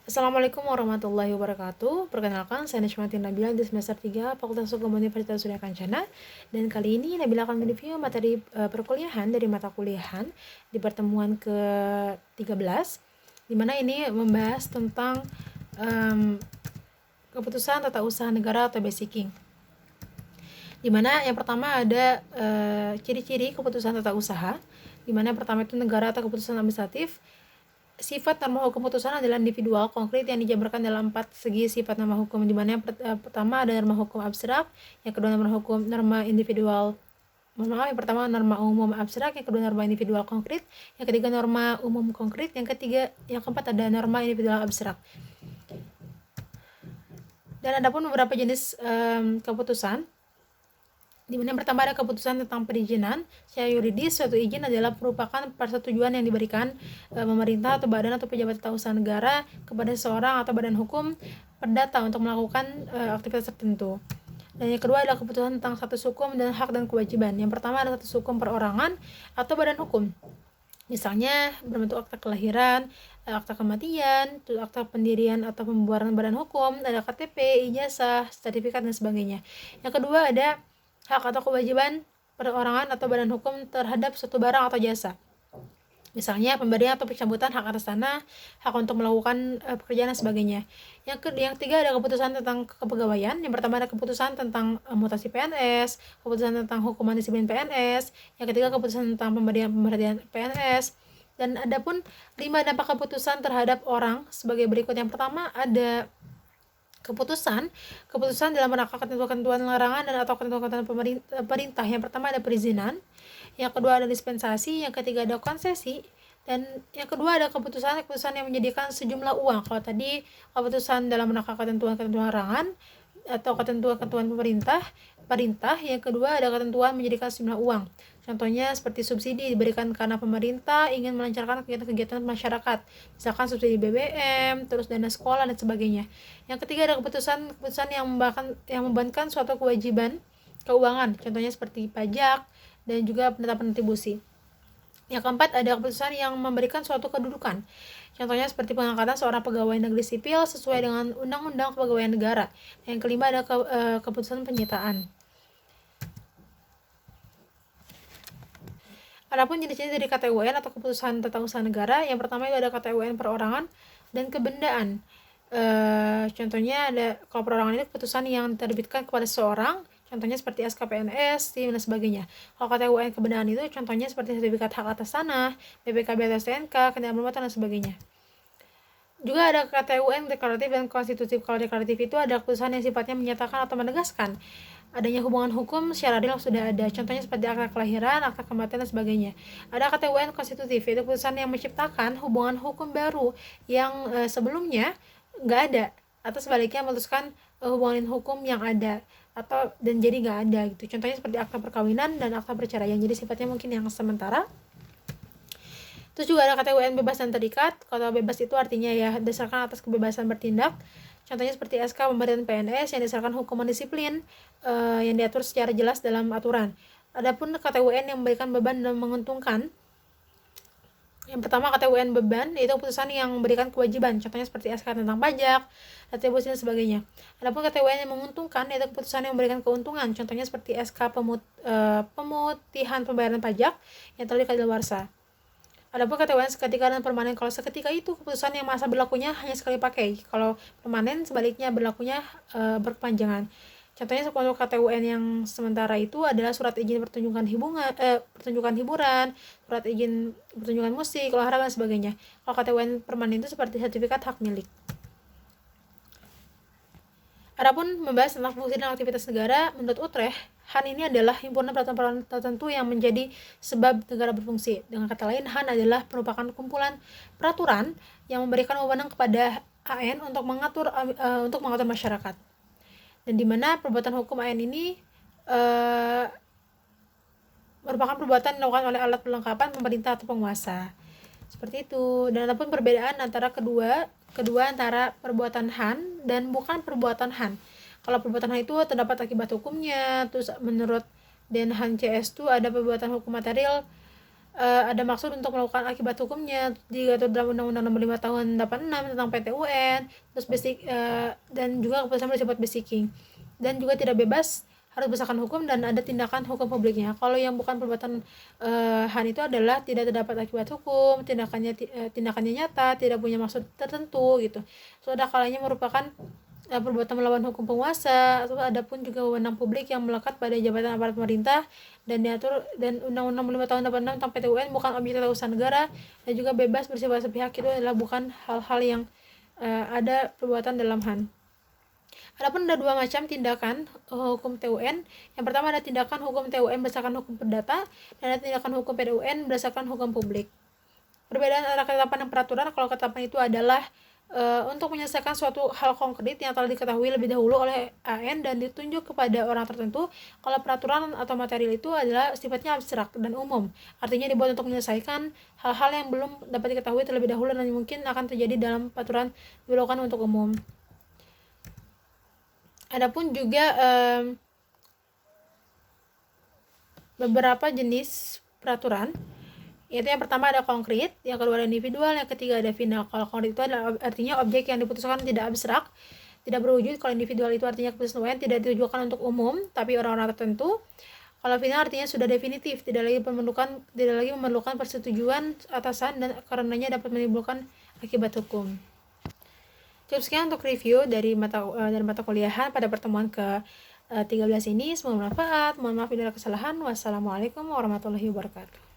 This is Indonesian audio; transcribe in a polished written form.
Assalamualaikum warahmatullahi wabarakatuh. Perkenalkan, saya Najmatin Nabila di semester 3 Fakultas Hukum Universitas Surya Kencana. Dan kali ini Nabila akan mereview materi perkuliahan dari mata kuliahan di pertemuan ke-13, di mana ini membahas tentang keputusan tata usaha negara atau basicking. Di mana yang pertama ada ciri-ciri keputusan tata usaha, di mana yang pertama itu negara atau keputusan administratif. Sifat norma hukum putusan adalah individual konkret yang dijabarkan dalam 4 segi sifat norma hukum, di mana yang pertama ada norma hukum abstrak, yang kedua norma individual. Yang pertama norma umum abstrak, yang kedua norma individual konkret, yang ketiga norma umum konkret, yang keempat ada norma individual abstrak. Dan ada pun beberapa jenis keputusan, di mana yang pertama ada keputusan tentang perizinan. Secara yuridis, suatu izin adalah merupakan persetujuan yang diberikan pemerintah atau badan atau pejabat tata usaha negara kepada seseorang atau badan hukum perdata untuk melakukan aktivitas tertentu. Dan yang kedua adalah keputusan tentang status hukum dan hak dan kewajiban. Yang pertama adalah status hukum perorangan atau badan hukum. Misalnya berbentuk akta kelahiran, akta kematian, akta pendirian atau pembubaran badan hukum, ada KTP, ijazah, sertifikat, dan sebagainya. Yang kedua ada hak atau kewajiban perorangan atau badan hukum terhadap suatu barang atau jasa. Misalnya pemberian atau pencabutan hak atas tanah, hak untuk melakukan pekerjaan dan sebagainya. Yang ketiga ada keputusan tentang kepegawaian. Yang pertama ada keputusan tentang mutasi PNS, keputusan tentang hukuman disiplin PNS, yang ketiga keputusan tentang pemberian PNS. Dan ada pun 5 dampak keputusan terhadap orang sebagai berikut. Yang pertama ada keputusan dalam rangka ketentuan larangan dan atau ketentuan pemerintah. Yang pertama ada perizinan, yang kedua ada dispensasi, yang ketiga ada konsesi, dan yang kedua ada keputusan yang menyediakan sejumlah uang. Kalau tadi keputusan dalam rangka ketentuan larangan atau ketentuan perintah, yang kedua ada ketentuan menyediakan sejumlah uang. Contohnya seperti subsidi diberikan karena pemerintah ingin melancarkan kegiatan-kegiatan masyarakat, misalkan subsidi BBM, terus dana sekolah dan sebagainya. Yang ketiga ada keputusan yang membebankan suatu kewajiban keuangan, contohnya seperti pajak dan juga penetapan retribusi. Yang keempat ada keputusan yang memberikan suatu kedudukan, contohnya seperti pengangkatan seorang pegawai negeri sipil sesuai dengan Undang-Undang Kepegawaian Negara. Yang kelima ada keputusan penyitaan. Adapun jenis-jenis dari KTUN atau keputusan tata usaha negara, yang pertama itu ada KTUN perorangan dan kebendaan. Contohnya ada, kalau perorangan itu keputusan yang diterbitkan kepada seseorang, contohnya seperti SKPNS, SIM, dan sebagainya. Kalau KTUN kebendaan itu contohnya seperti sertifikat hak atas tanah, BPKB atas TNK, kendaraan bermotor, dan sebagainya. Juga ada KTUN deklaratif dan konstitutif. Kalau deklaratif itu ada keputusan yang sifatnya menyatakan atau menegaskan adanya hubungan hukum secara real sudah ada, contohnya seperti akta kelahiran, akta kematian, dan sebagainya. Ada KTUN konstitutif, yaitu keputusan yang menciptakan hubungan hukum baru yang sebelumnya nggak ada, atau sebaliknya memutuskan hubungan hukum yang ada dan jadi nggak ada gitu. Contohnya seperti akta perkawinan dan akta perceraian, jadi sifatnya mungkin yang sementara. Terus juga ada KTUN bebas dan terikat. Kalau bebas itu artinya ya dasarkan atas kebebasan bertindak. Contohnya seperti SK pemberian PNS yang didasarkan hukuman disiplin yang diatur secara jelas dalam aturan. Adapun KTUN yang memberikan beban dan menguntungkan. Yang pertama KTUN beban, yaitu keputusan yang memberikan kewajiban, contohnya seperti SK tentang pajak, retribusi, dan sebagainya. Adapun KTUN yang menguntungkan, yaitu keputusan yang memberikan keuntungan, contohnya seperti SK pemutihan pembayaran pajak yang telah dikadaluarsa. Adapun KTUN seketika dan permanen, kalau seketika itu keputusan yang masa berlakunya hanya sekali pakai. Kalau permanen sebaliknya berlakunya berkepanjangan. Contohnya untuk KTUN yang sementara itu adalah surat izin pertunjukan hiburan, surat izin pertunjukan musik, olahraga, dan sebagainya. Kalau KTUN permanen itu seperti sertifikat hak milik. Adapun membahas tentang fungsi dan aktivitas negara, menurut Utrecht, HAN ini adalah himpunan peraturan tertentu yang menjadi sebab negara berfungsi. Dengan kata lain, HAN adalah merupakan kumpulan peraturan yang memberikan wewenang kepada AN untuk mengatur masyarakat. Dan di mana perbuatan hukum AN ini merupakan perbuatan dilakukan oleh alat perlengkapan pemerintah atau penguasa. Seperti itu. Dan adapun perbedaan antara kedua antara perbuatan HAN dan bukan perbuatan HAN. Kalau perbuatan HAN itu terdapat akibat hukumnya. Terus menurut Den Han CS itu ada perbuatan hukum material ada maksud untuk melakukan akibat hukumnya, diatur dalam Undang-Undang Nomor 5 Tahun 86 tentang PT-UN, terus dan juga keputusan bersifat basicking, dan juga tidak bebas, harus berdasarkan hukum dan ada tindakan hukum publiknya. Kalau yang bukan perbuatan HAN itu adalah tidak terdapat akibat hukum, tindakannya nyata, tidak punya maksud tertentu gitu. So ada kalanya merupakan perbuatan melawan hukum penguasa, atau ada pun juga wewenang publik yang melekat pada jabatan aparat pemerintah dan diatur dan Undang-Undang 5 Tahun 86 tentang PT-UN bukan objek tata usaha negara dan juga bebas bersifat sepihak. Itu adalah bukan hal-hal yang ada perbuatan dalam HAN. Adapun ada dua macam tindakan hukum TUN. Yang pertama ada tindakan hukum TUN berdasarkan hukum perdata dan ada tindakan hukum PDUN berdasarkan hukum publik. Perbedaan antara ketetapan dan peraturan, kalau ketetapan itu adalah untuk menyelesaikan suatu hal konkret yang telah diketahui lebih dahulu oleh AN dan ditunjuk kepada orang tertentu. Kalau peraturan atau material itu adalah sifatnya abstrak dan umum, artinya dibuat untuk menyelesaikan hal-hal yang belum dapat diketahui terlebih dahulu dan mungkin akan terjadi dalam peraturan diberlakukan untuk umum. Adapun juga beberapa jenis peraturan, yaitu yang pertama ada konkret, yang kedua ada individual, yang ketiga ada final. Kalau konkret itu adalah artinya objek yang diputuskan tidak abstrak, tidak berwujud. Kalau individual itu artinya keputusan UN tidak ditujukan untuk umum, tapi orang-orang tertentu. Kalau final artinya sudah definitif, tidak lagi memerlukan persetujuan atasan dan karenanya dapat menimbulkan akibat hukum. Cukup sekian untuk review dari mata kuliahan pada pertemuan ke-13 ini. Semoga bermanfaat. Mohon maaf bila ada kesalahan. Wassalamualaikum warahmatullahi wabarakatuh.